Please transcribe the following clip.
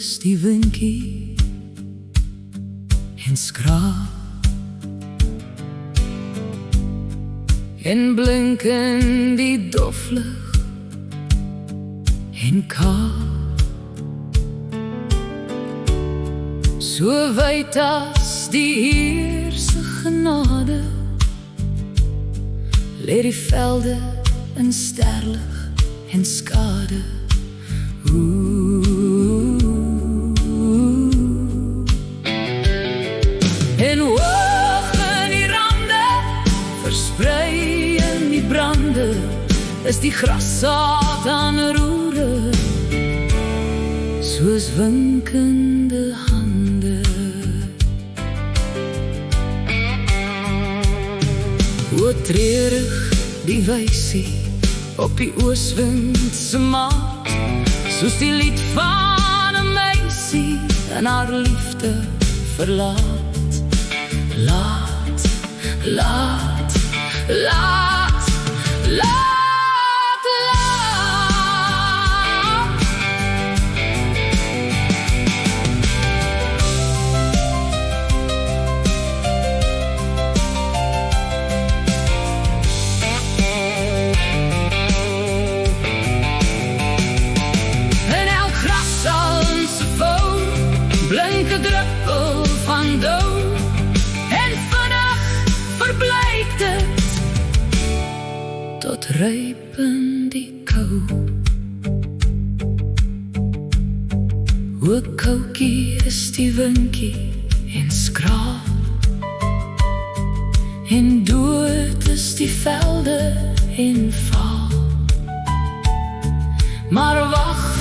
is die winkie en skraap en blink in die doflig en kaap. So wyd as die Heer se genade lê die velde in sterlig en skade. En hoog in die rande, versprei in die brande, is die grassaad aan roere, soos winkende hande. O treurig die wysie op die ooswind se maat, soos die lied van 'n meisie en haar liefde verlaat. Laat, laat, laat, laat. Blinke druppel van dood en vinnig verbleekt het tot ryp in die kou. O koukie is die winkie en skraap en dood is die velde en vaal. Maar wacht